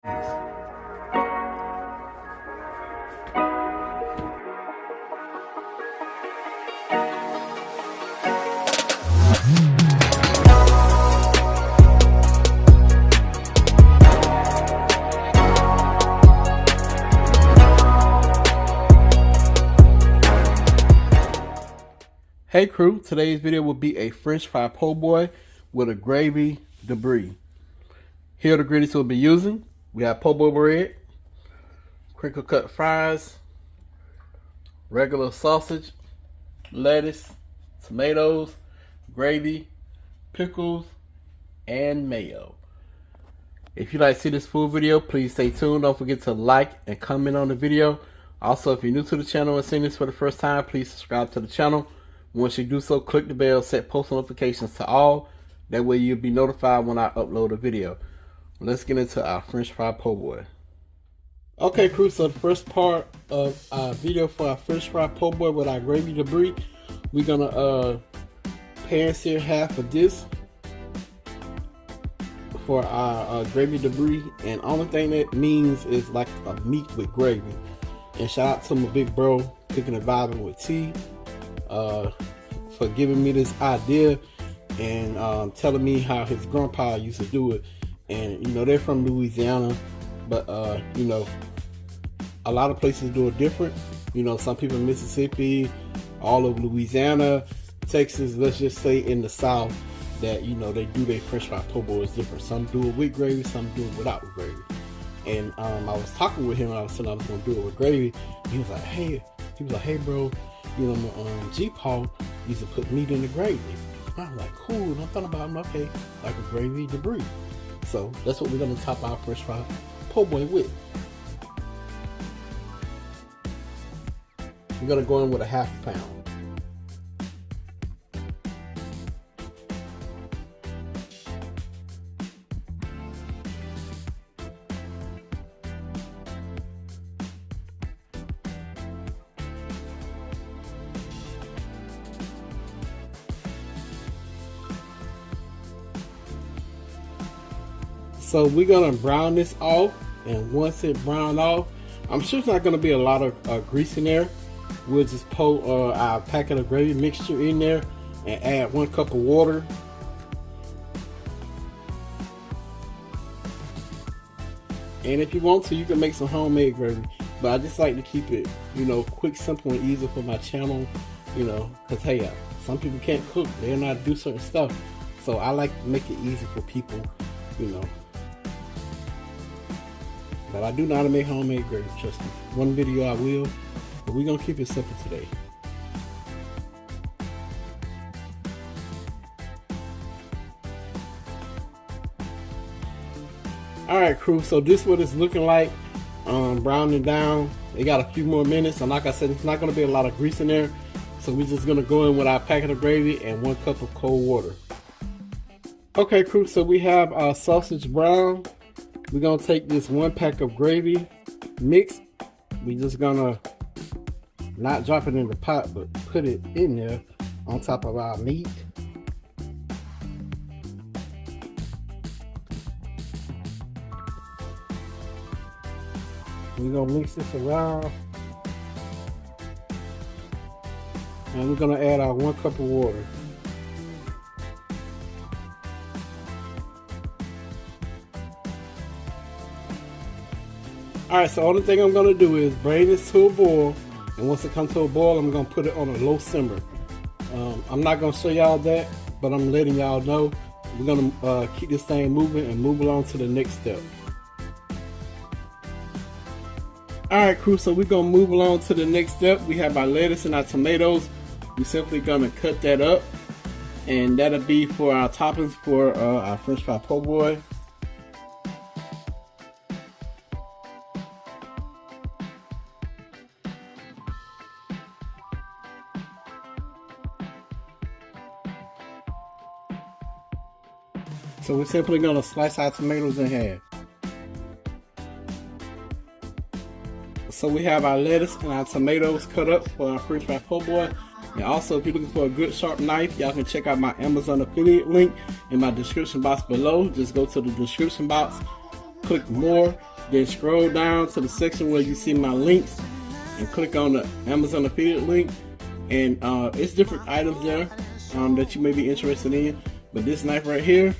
Hey crew, today's video will be a French fry po' boy with a gravy debris. Here are the ingredients we'll be using. We have po' boy bread, crinkle cut fries, regular sausage, lettuce, tomatoes, gravy, pickles, and mayo. If you'd like to see this full video, please stay tuned. Don't forget to like and comment on the video. Also, if you're new to the channel and seeing this for the first time, please subscribe to the channel. Once you do so, click the bell, set post notifications to all. That way you'll be notified when I upload a video. Let's get into our French fry po' boy. Okay crew, so the first part of our video for our French fry po' boy with our gravy debris, we're gonna pan sear half of this for our gravy debris, and only thing that means is like a meat with gravy. And shout out to my big bro, Cooking and Vibing with T, for giving me this idea and telling me how his grandpa used to do it. And you know, they're from Louisiana, but you know, a lot of places do it different. You know, some people in Mississippi, all of Louisiana, Texas, let's just say in the South, that you know, they do their French fry po' boys different. Some do it with gravy, some do it without gravy. And I was talking with him and I was saying I was gonna do it with gravy. He was like, hey bro, you know, my G-Paw used to put meat in the gravy. And I was like, cool. And I thought about him, okay, like a gravy debris. So that's what we're gonna top our French fry po' boy with. We're gonna go in with a half pound. So we're gonna brown this off, and once it brown off, I'm sure it's not gonna be a lot of grease in there. We'll just pour our packet of gravy mixture in there and add 1 cup of water. And if you want to, you can make some homemade gravy, but I just like to keep it, you know, quick, simple, and easy for my channel. You know, cause hey, some people can't cook; they don't know how to do certain stuff. So I like to make it easy for people, you know. But I do know how to make homemade gravy, trust me. One video I will, but we're gonna keep it simple today. Alright crew, so this is what it's looking like, browning down. It got a few more minutes, and like I said, it's not gonna be a lot of grease in there. So we're just gonna go in with our packet of gravy and 1 cup of cold water. Okay crew, so we have our sausage brown. We're gonna take this 1 pack of gravy mix. We're just gonna not drop it in the pot, but put it in there on top of our meat. We're gonna mix this around, and we're gonna add our 1 cup of water. Alright, so only thing I'm going to do is bring this to a boil, and once it comes to a boil, I'm going to put it on a low simmer. I'm not going to show y'all that, but I'm letting y'all know we're going to keep this thing moving and move along to the next step. Alright crew, so we're going to move along to the next step. We have our lettuce and our tomatoes. We're simply going to cut that up, and that'll be for our toppings for our French fry po' boy. So we're simply going to slice our tomatoes in half. So we have our lettuce and our tomatoes cut up for our French fry po' boy. And also, if you're looking for a good sharp knife, y'all can check out my Amazon affiliate link in my description box below. Just go to the description box, click more, Then scroll down to the section where you see my links and click on the Amazon affiliate link. And it's different items there that you may be interested in. But this knife right here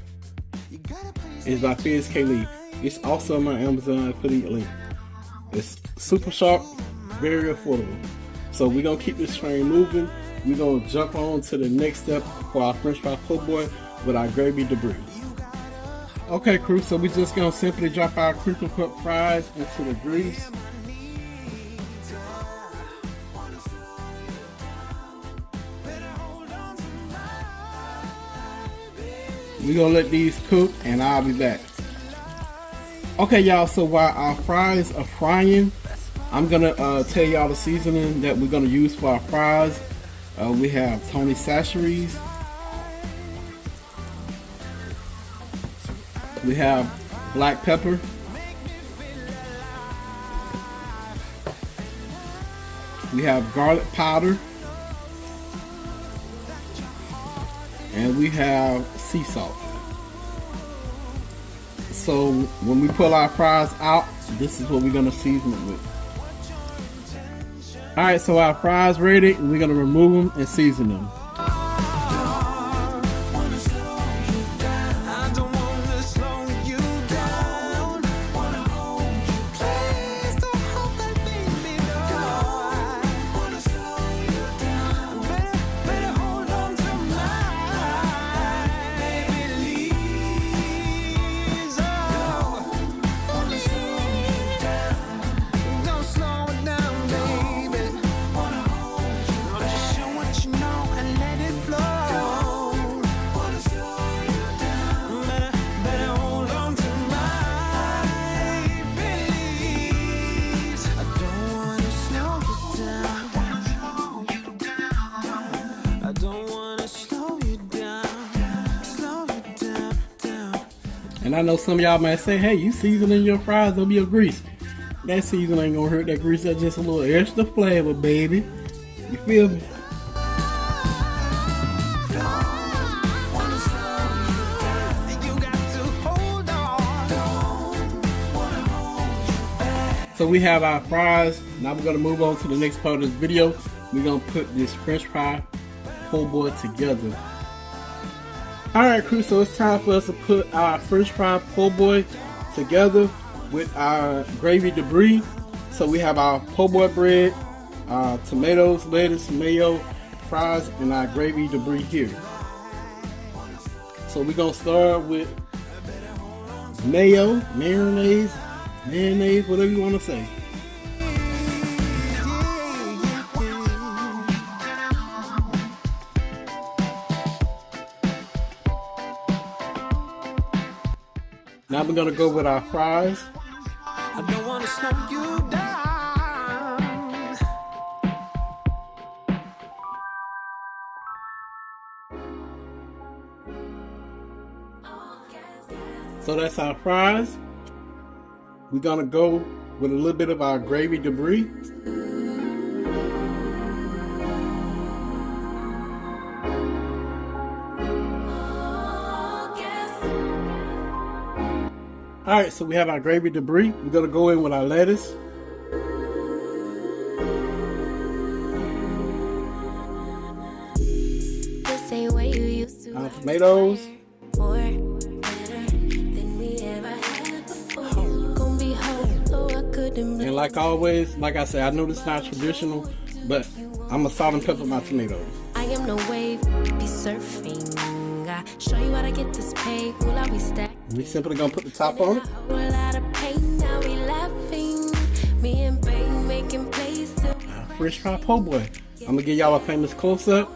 is by Fizz K. Lee. It's also my Amazon affiliate link. It's super sharp, very affordable. So we're gonna keep this train moving. We're gonna jump on to the next step for our French fry po' boy with our gravy debris. Okay, crew, so we're just gonna simply drop our crinkle cut fries into the grease. We're gonna let these cook and I'll be back. Okay, y'all, so while our fries are frying, I'm gonna tell y'all the seasoning that we're gonna use for our fries. We have Tony Chachere's. We have black pepper. We have garlic powder. And we have sea salt. So when we pull our fries out, this is what we're gonna season it with. Alright, so our fries ready, and we're gonna remove them and season them. And I know some of y'all might say, hey, you seasoning your fries over your grease. That seasoning ain't gonna hurt that grease. That's just a little extra flavor, baby. You feel me? So we have our fries. Now we're gonna move on to the next part of this video. We're gonna put this French fry po' boy together. Alright, crew, so it's time for us to put our French fry po' boy together with our gravy debris. So we have our po' boy bread, tomatoes, lettuce, mayo, fries, and our gravy debris here. So we're gonna start with mayo, mayonnaise, whatever you want to say. Now we're gonna go with our fries. I don't want to slow you down. So that's our fries. We're gonna go with a little bit of our gravy debris. Alright, so we have our gravy debris. We're gonna go in with our lettuce. Our tomatoes. And like always, like I said, I know this is not traditional, but I'm gonna salt and pepper my tomatoes. I am no wave, be surfing. I show you how to get this pay. Will I be stacked? We simply gonna put the top on it. French fry po' boy. I'm gonna give y'all a famous close up.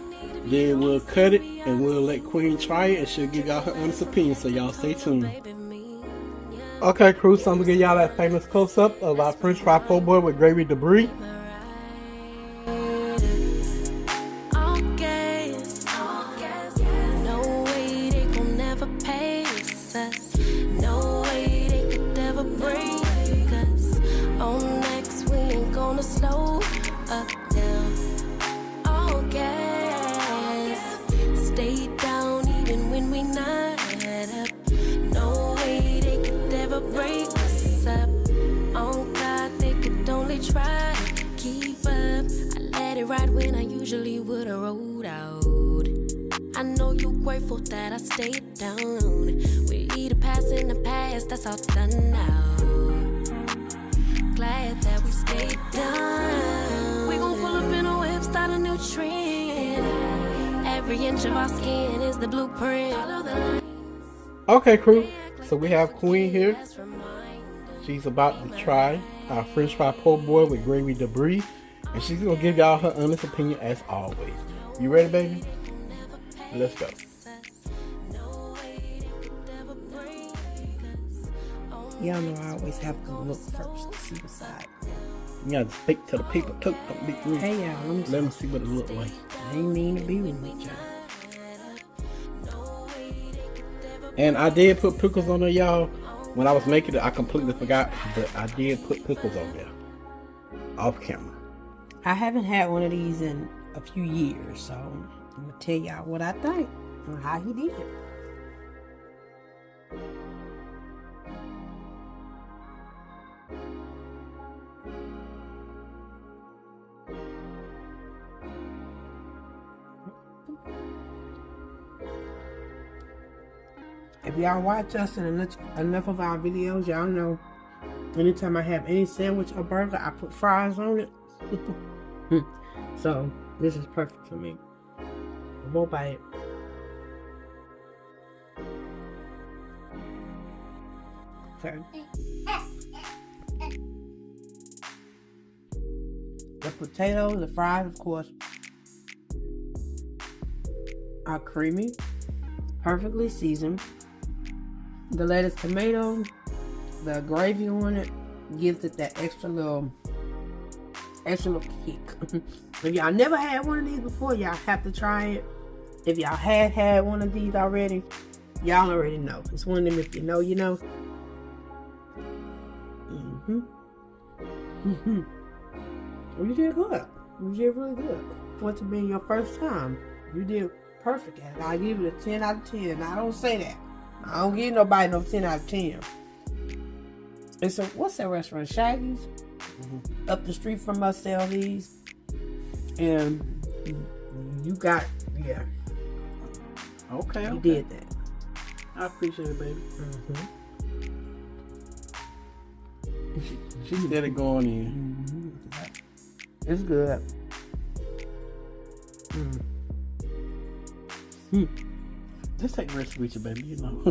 Then we'll cut it and we'll let Queen try it, and she'll give y'all her honest opinion. So y'all stay tuned. Okay, crew, so I'm gonna give y'all that famous close up of our French fry po' boy with gravy debris. Slow up now, all gas, stay down even when we not up, no way they could ever break us up. when I usually would've rolled out. I know you're grateful that I stayed down. We either pass in the past, that's all done now. Glad that we stayed down. We gon' pull up in a whip, start a new trend. Every inch of our skin is the blueprint. Okay, crew. So we have Queen here. She's about to try our French fry po' boy with gravy debris, and she's gonna give y'all her honest opinion as always. You ready, baby? Let's go. Y'all know I always have to look first to see the side. You gotta speak to the people too. Don't be through. Hey y'all, Let them see what it look like. I ain't mean to be with y'all. And I did put pickles on there, y'all. When I was making it, I completely forgot that I did put pickles on there. Off camera. I haven't had one of these in a few years, so I'm gonna tell y'all what I think and how he did it. If y'all watch us in enough of our videos, y'all know anytime I have any sandwich or burger, I put fries on it. So this is perfect for me. I won't bite it. Okay. The potatoes, the fries, of course, are creamy, perfectly seasoned. The lettuce, tomato, the gravy on it gives it that extra little kick. If y'all never had one of these before, y'all have to try it. If y'all had one of these already, y'all already know. It's one of them, if you know, you know. Well, you did good. You did really good. For it to be your first time, you did perfect at it. I give it a 10 out of 10. I don't say that. I don't give nobody no 10 out of 10. It's what's that restaurant? Shaggy's? Up the street from us sell these. And you got, yeah. Okay. You did that. I appreciate it, baby. She did it going in. It's good. Just take risks with you, baby, you know.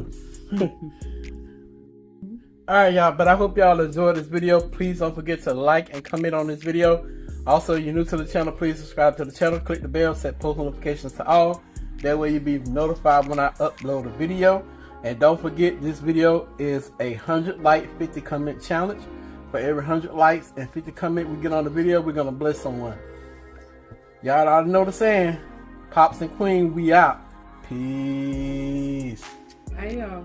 Alright, y'all, but I hope y'all enjoyed this video. Please don't forget to like and comment on this video. Also, if you're new to the channel, please subscribe to the channel. Click the bell, set post notifications to all. That way you'll be notified when I upload a video. And don't forget, this video is a 100 like, 50 comment challenge. For every 100 likes and 50 comment we get on the video, we're going to bless someone. Y'all already know the saying. Pops and Queen, we out. Peace. Hey, y'all.